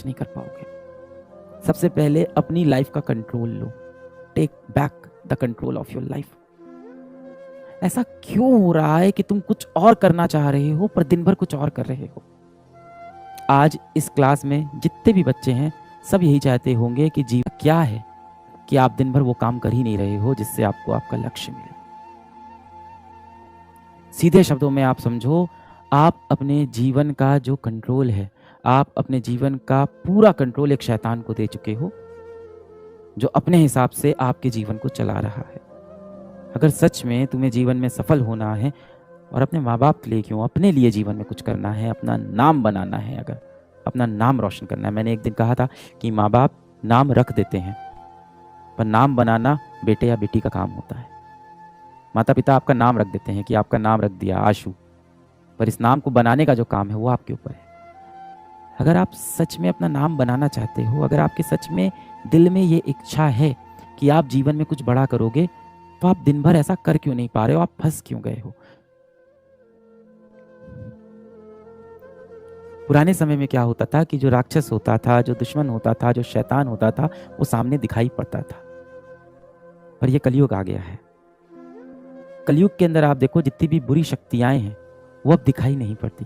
कुछ नहीं कर पाओगे। सबसे पहले अपनी लाइफ का कंट्रोल लो। Take back the control of your life. ऐसा क्यों हो रहा है कि तुम कुछ और करना चाह रहे हो पर दिन भर कुछ और कर रहे हो? आज इस क्लास में जितने भी बच्चे हैं सब यही चाहते होंगे कि जीवन क्या है कि आप दिन भर वो काम कर ही नहीं रहे हो जिससे आपको आपका लक्ष्य मिले। सीधे शब्दों में आप समझो, आप अपने जीवन का जो कंट्रोल है, आप अपने जीवन का पूरा कंट्रोल एक शैतान को दे चुके हो जो अपने हिसाब से आपके जीवन को चला रहा है। अगर सच में तुम्हें जीवन में सफल होना है और अपने माँ बाप के लिए क्यों, अपने लिए जीवन में कुछ करना है, अपना नाम बनाना है, अगर अपना नाम रोशन करना है। मैंने एक दिन कहा था कि माँ बाप नाम रख देते हैं पर नाम बनाना बेटे या बेटी का काम होता है। माता पिता आपका नाम रख देते हैं कि आपका नाम रख दिया आशु, पर इस नाम को बनाने का जो काम है वो आपके ऊपर है। अगर आप सच में अपना नाम बनाना चाहते हो, अगर आपके सच में दिल में ये इच्छा है कि आप जीवन में कुछ बड़ा करोगे, तो आप दिन भर ऐसा कर क्यों नहीं पा रहे हो? आप फंस क्यों गए हो? पुराने समय में क्या होता था कि जो राक्षस होता था, जो दुश्मन होता था, जो शैतान होता था, वो सामने दिखाई पड़ता था। पर ये कलयुग आ गया है। कलयुग के अंदर आप देखो, जितनी भी बुरी शक्तियां हैं वो अब दिखाई नहीं पड़ती।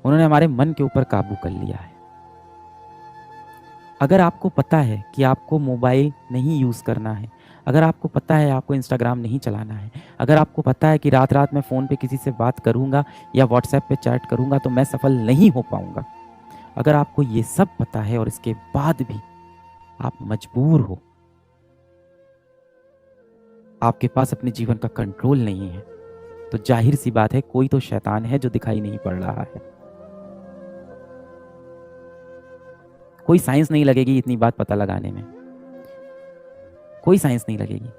उन्होंने हमारे मन के ऊपर काबू कर लिया है। अगर आपको पता है कि आपको मोबाइल नहीं यूज करना है, अगर आपको पता है आपको इंस्टाग्राम नहीं चलाना है, अगर आपको पता है कि रात रात में फ़ोन पे किसी से बात करूंगा या व्हाट्सएप पे चैट करूंगा तो मैं सफल नहीं हो पाऊंगा, अगर आपको ये सब पता है और इसके बाद भी आप मजबूर हो, आपके पास अपने जीवन का कंट्रोल नहीं है, तो जाहिर सी बात है कोई तो शैतान है जो दिखाई नहीं पड़ रहा है। कोई साइंस नहीं लगेगी इतनी बात पता लगाने में, कोई साइंस नहीं लगेगी।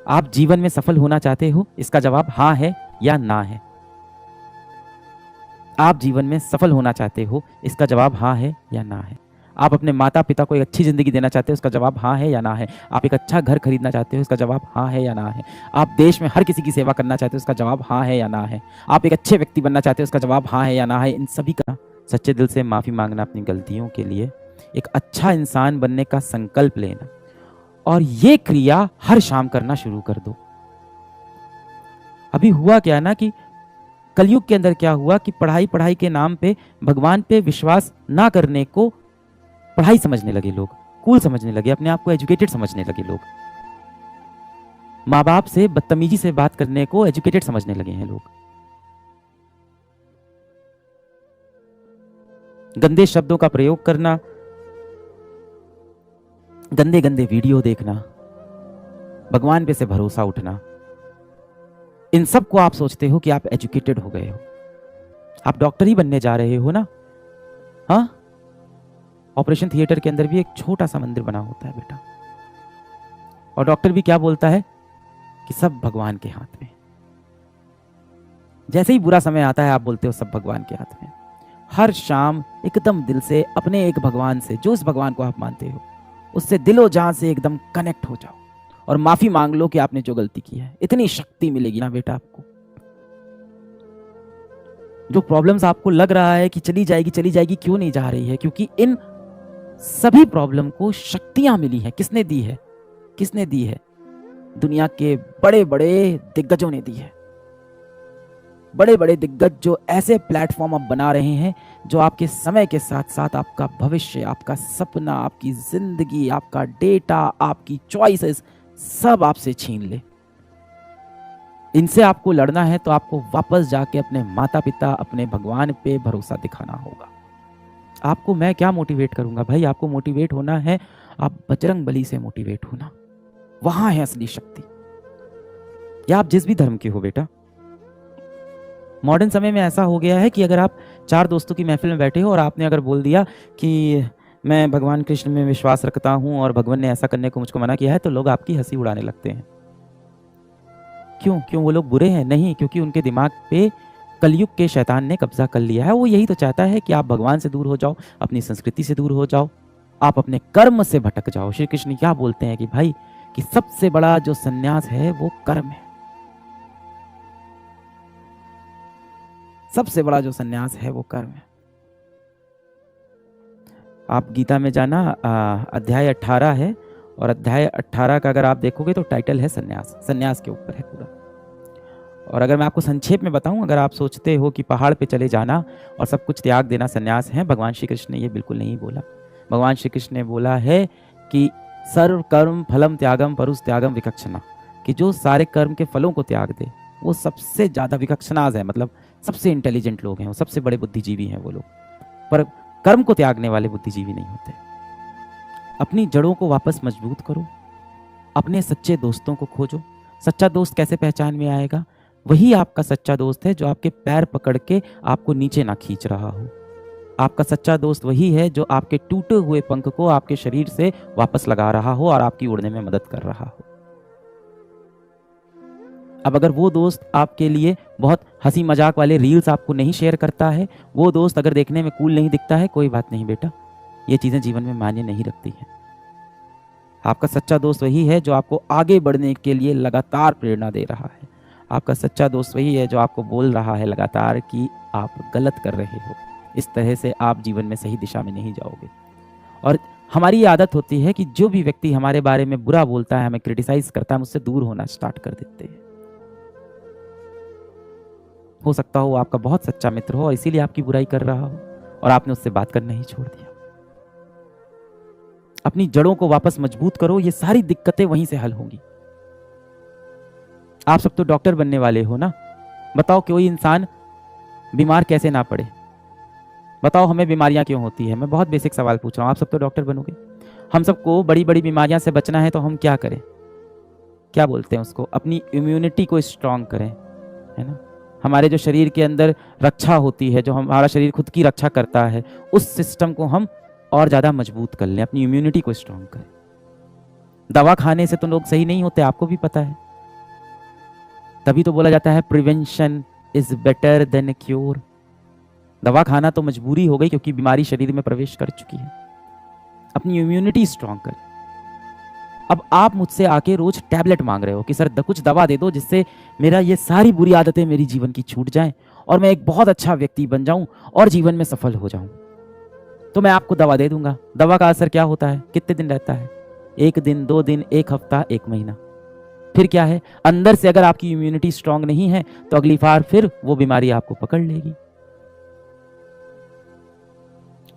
आप जीवन में सफल होना चाहते हो, इसका जवाब हाँ है या ना है। आप जीवन में सफल होना चाहते हो, इसका जवाब हाँ है या ना है। आप अपने माता पिता को एक अच्छी जिंदगी देना चाहते हो, इसका जवाब हाँ है या ना है। आप एक अच्छा घर खरीदना चाहते हो, इसका जवाब हाँ है या ना है। आप देश में हर किसी की सेवा करना चाहते हो, इसका जवाब हाँ है या ना है। आप एक अच्छे व्यक्ति बनना चाहते हो, इसका जवाब हाँ है या ना है। इन सभी का सच्चे दिल से माफी मांगना अपनी गलतियों के लिए, एक अच्छा इंसान बनने का संकल्प लेना, और ये क्रिया हर शाम करना शुरू कर दो। अभी हुआ क्या ना कि कलयुग के अंदर क्या हुआ कि पढ़ाई पढ़ाई के नाम पे भगवान पे विश्वास ना करने को पढ़ाई समझने लगे लोग, कूल समझने लगे, अपने आप को एजुकेटेड समझने लगे लोग। माँ बाप से बदतमीजी से बात करने को एजुकेटेड समझने लगे हैं लोग। गंदे शब्दों का प्रयोग करना, गंदे गंदे वीडियो देखना, भगवान पे से भरोसा उठना, इन सब को आप सोचते हो कि आप एजुकेटेड हो गए हो। आप डॉक्टर ही बनने जा रहे हो ना? हाँ, ऑपरेशन थिएटर के अंदर भी एक छोटा सा मंदिर बना होता है बेटा, और डॉक्टर भी क्या बोलता है कि सब भगवान के हाथ में। जैसे ही बुरा समय आता है आप बोलते हो सब भगवान के हाथ में। हर शाम एकदम दिल से अपने एक भगवान से, जो इस भगवान को आप मानते हो, उससे दिलो जान से एकदम कनेक्ट हो जाओ और माफी मांग लो कि आपने जो गलती की है। इतनी शक्ति मिलेगी ना बेटा आपको। जो प्रॉब्लम्स आपको लग रहा है कि चली जाएगी, क्यों नहीं जा रही है? क्योंकि इन सभी प्रॉब्लम को शक्तियां मिली हैं। किसने दी है? किसने दी है? दुनिया के बड़े बड़े दिग्गजों ने दी है। बड़े बड़े दिग्गज जो ऐसे प्लेटफॉर्म अब बना रहे हैं जो आपके समय के साथ साथ आपका भविष्य, आपका सपना, आपकी जिंदगी, आपका डेटा, आपकी चॉइसेस सब आपसे छीन ले। इनसे आपको लड़ना है तो आपको वापस जाके अपने माता पिता, अपने भगवान पे भरोसा दिखाना होगा। आपको मैं क्या मोटिवेट करूंगा भाई? आपको मोटिवेट होना है, आप बजरंग बली से मोटिवेट होना, वहां है असली शक्ति। या आप जिस भी धर्म के हो बेटा, मॉडर्न समय में ऐसा हो गया है कि अगर आप 4 दोस्तों की महफिल में बैठे हो और आपने अगर बोल दिया कि मैं भगवान कृष्ण में विश्वास रखता हूं और भगवान ने ऐसा करने को मुझको मना किया है, तो लोग आपकी हंसी उड़ाने लगते हैं। क्यों वो लोग बुरे हैं? नहीं, क्योंकि उनके दिमाग पे कलयुग के शैतान ने कब्जा कर लिया है। वो यही तो चाहता है कि आप भगवान से दूर हो जाओ, अपनी संस्कृति से दूर हो जाओ, आप अपने कर्म से भटक जाओ। श्री कृष्ण क्या बोलते हैं कि भाई कि सबसे बड़ा जो संन्यास है वो कर्म है। सबसे बड़ा जो संन्यास है वो कर्म है। आप गीता में जाना, अध्याय 18 है, और अध्याय 18 का अगर आप देखोगे तो टाइटल है सन्यास, सन्यास के ऊपर है पूरा। और अगर मैं आपको संक्षेप में बताऊं, अगर आप सोचते हो कि पहाड़ पे चले जाना और सब कुछ त्याग देना सन्यास है, भगवान श्री कृष्ण ने ये बिल्कुल नहीं बोला। भगवान श्री कृष्ण ने बोला है कि सर्व कर्म फलम त्यागम परुष त्यागम विकक्षणा, कि जो सारे कर्म के फलों को त्याग दे वो सबसे ज़्यादा विकक्षणाज है, मतलब सबसे इंटेलिजेंट लोग हैं, वो सबसे बड़े बुद्धिजीवी हैं वो लोग। पर कर्म को त्यागने वाले बुद्धिजीवी नहीं होते। अपनी जड़ों को वापस मजबूत करो, अपने सच्चे दोस्तों को खोजो। सच्चा दोस्त कैसे पहचान में आएगा? वही आपका सच्चा दोस्त है जो आपके पैर पकड़ के आपको नीचे ना खींच रहा हो। आपका सच्चा दोस्त वही है जो आपके टूटे हुए पंख को आपके शरीर से वापस लगा रहा हो और आपकी उड़ने में मदद कर रहा हो। अब अगर वो दोस्त आपके लिए बहुत हंसी मजाक वाले रील्स आपको नहीं शेयर करता है, वो दोस्त अगर देखने में कूल नहीं दिखता है, कोई बात नहीं बेटा, ये चीजें जीवन में मायने नहीं रखती हैं। आपका सच्चा दोस्त वही है जो आपको आगे बढ़ने के लिए लगातार प्रेरणा दे रहा है। आपका सच्चा दोस्त वही है जो आपको बोल रहा है लगातार कि आप गलत कर रहे हो। इस तरह से आप जीवन में सही दिशा में नहीं जाओगे। और हमारी ये आदत होती है कि जो भी व्यक्ति हमारे बारे में बुरा बोलता है, हमें क्रिटिसाइज करता है, उससे दूर होना स्टार्ट कर देते हैं। हो सकता हो आपका बहुत सच्चा मित्र हो और इसीलिए आपकी बुराई कर रहा हो और आपने उससे बात करना ही छोड़ दिया। अपनी जड़ों को वापस मजबूत करो, ये सारी दिक्कतें वहीं से हल होंगी। आप सब तो डॉक्टर बनने वाले हो ना, बताओ कोई इंसान बीमार कैसे ना पड़े? बताओ हमें बीमारियां क्यों होती है? मैं बहुत बेसिक सवाल पूछ रहा हूं, आप सब तो डॉक्टर बनोगे। हम सबको बड़ी बड़ी बीमारियां से बचना है तो हम क्या करें? क्या बोलते हैं उसको? अपनी इम्यूनिटी को स्ट्रांग करें, है ना। हमारे जो शरीर के अंदर रक्षा होती है, जो हमारा शरीर खुद की रक्षा करता है, उस सिस्टम को हम और ज़्यादा मजबूत कर लें, अपनी इम्यूनिटी को स्ट्रांग करें। दवा खाने से तो लोग सही नहीं होते, आपको भी पता है। तभी तो बोला जाता है prevention is better than cure. दवा खाना तो मजबूरी हो गई क्योंकि बीमारी शरीर में प्रवेश कर चुकी है। अपनी इम्यूनिटी स्ट्रांग करें। अब आप मुझसे आके रोज टैबलेट मांग रहे हो कि सर कुछ दवा दे दो जिससे मेरा ये सारी बुरी आदतें मेरी जीवन की छूट जाएं और मैं एक बहुत अच्छा व्यक्ति बन जाऊं और जीवन में सफल हो जाऊं। तो मैं आपको दवा दे दूंगा। दवा का असर क्या होता है? कितने दिन रहता है? 1 दिन, 2 दिन, 1 हफ्ता, 1 महीना। फिर क्या है? अंदर से अगर आपकी इम्यूनिटी स्ट्रांग नहीं है तो अगली बार फिर वो बीमारी आपको पकड़ लेगी।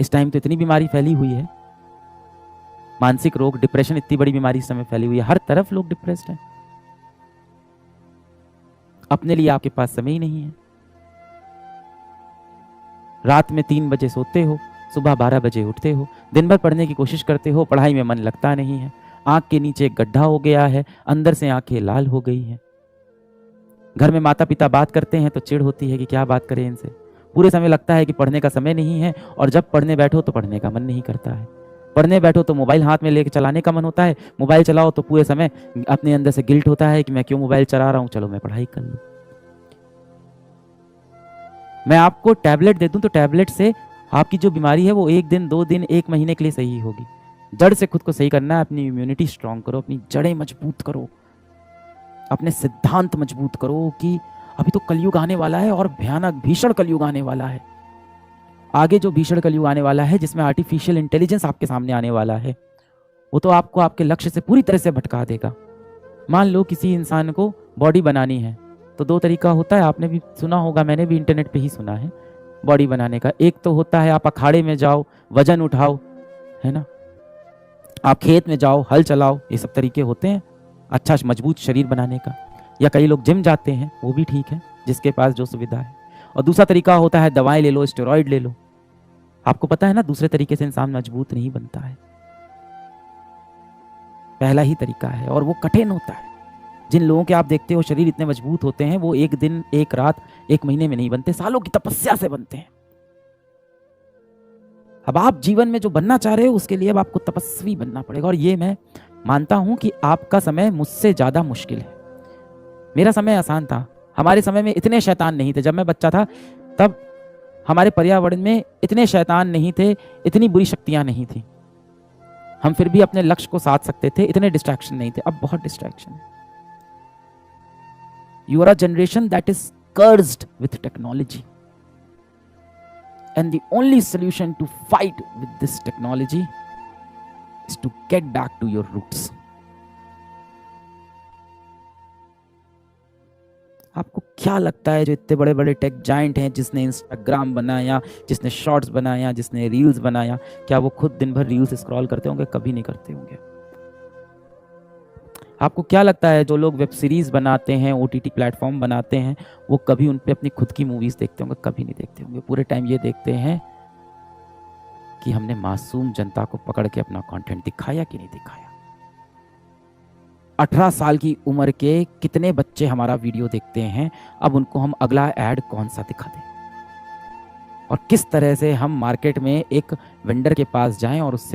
इस टाइम तो इतनी बीमारी फैली हुई है, मानसिक रोग, डिप्रेशन, इतनी बड़ी बीमारी इस समय फैली हुई है, हर तरफ लोग डिप्रेस्ड हैं। अपने लिए आपके पास समय ही नहीं है। रात में 3 बजे सोते हो, सुबह 12 बजे उठते हो, दिन भर पढ़ने की कोशिश करते हो, पढ़ाई में मन लगता नहीं है, आंख के नीचे एक गड्ढा हो गया है, अंदर से आंखें लाल हो गई हैं। घर में माता पिता बात करते हैं तो चिढ़ होती है कि क्या बात करें इनसे। पूरे समय लगता है कि पढ़ने का समय नहीं है, और जब पढ़ने बैठो तो पढ़ने का मन नहीं करता है। पढ़ने बैठो तो मोबाइल हाथ में लेके चलाने का मन होता है, मोबाइल चलाओ तो पूरे समय अपने अंदर से गिल्ट होता है कि मैं क्यों मोबाइल चला रहा हूं, चलो मैं पढ़ाई कर लूं। मैं आपको टैबलेट दे दूं तो टैबलेट से आपकी जो बीमारी है वो 1 दिन, 2 दिन, 1 महीने के लिए सही होगी। जड़ से खुद को सही करना है। अपनी इम्यूनिटी स्ट्रांग करो, अपनी जड़ें मजबूत करो, अपने सिद्धांत मजबूत करो कि अभी तो कलयुग आने वाला है और भयानक भीषण कलयुग आने वाला है। आगे जो भीषण कलयुग आने वाला है जिसमें आर्टिफिशियल इंटेलिजेंस आपके सामने आने वाला है, वो तो आपको आपके लक्ष्य से पूरी तरह से भटका देगा। मान लो किसी इंसान को बॉडी बनानी है तो 2 तरीका होता है, आपने भी सुना होगा, मैंने भी इंटरनेट पे ही सुना है बॉडी बनाने का। एक तो होता है आप अखाड़े में जाओ, वजन उठाओ, है ना, आप खेत में जाओ, हल चलाओ, ये सब तरीके होते हैं अच्छा मजबूत शरीर बनाने का। या कई लोग जिम जाते हैं, वो भी ठीक है, जिसके पास जो सुविधा है। और दूसरा तरीका होता है दवाएं ले लो, स्टेरॉइड ले लो। आपको पता है ना, दूसरे तरीके से इंसान मजबूत नहीं बनता है, पहला ही तरीका है और वो कठिन होता है। जिन लोगों के आप देखते हो शरीर इतने मजबूत होते हैं, वो 1 दिन, 1 रात, 1 महीने में नहीं बनते, सालों की तपस्या से बनते हैं। अब आप जीवन में जो बनना चाह रहे हो उसके लिए अब आपको तपस्वी बनना पड़ेगा। और ये मैं मानता हूं कि आपका समय मुझसे ज्यादा मुश्किल है। मेरा समय आसान था, हमारे समय में इतने शैतान नहीं थे। जब मैं बच्चा था तब हमारे पर्यावरण में इतने शैतान नहीं थे, इतनी बुरी शक्तियां नहीं थी, हम फिर भी अपने लक्ष्य को साध सकते थे, इतने डिस्ट्रैक्शन नहीं थे। अब बहुत डिस्ट्रैक्शन है। You are a generation that is cursed with technology. And the only solution to fight with this technology is to get back to your roots. आपको क्या लगता है जो इतने बड़े बड़े टेक जाइंट हैं, जिसने इंस्टाग्राम बनाया, जिसने शॉर्ट्स बनाया, जिसने रील्स बनाया, क्या वो खुद दिन भर रील्स स्क्रॉल करते होंगे? कभी नहीं करते होंगे। आपको क्या लगता है जो लोग वेब सीरीज बनाते हैं, ओटीटी प्लेटफॉर्म बनाते हैं, वो कभी उन पे अपनी खुद की मूवीज देखते होंगे? कभी नहीं देखते होंगे। पूरे टाइम ये देखते हैं कि हमने मासूम जनता को पकड़ के अपना कंटेंट दिखाया कि नहीं दिखाया। 18 साल की उम्र के कितने बच्चे हमारा वीडियो देखते हैं, अब उनको हम अगला ऐड कौन सा दिखा दें, और किस तरह से हम मार्केट में एक वेंडर के पास जाएं और उससे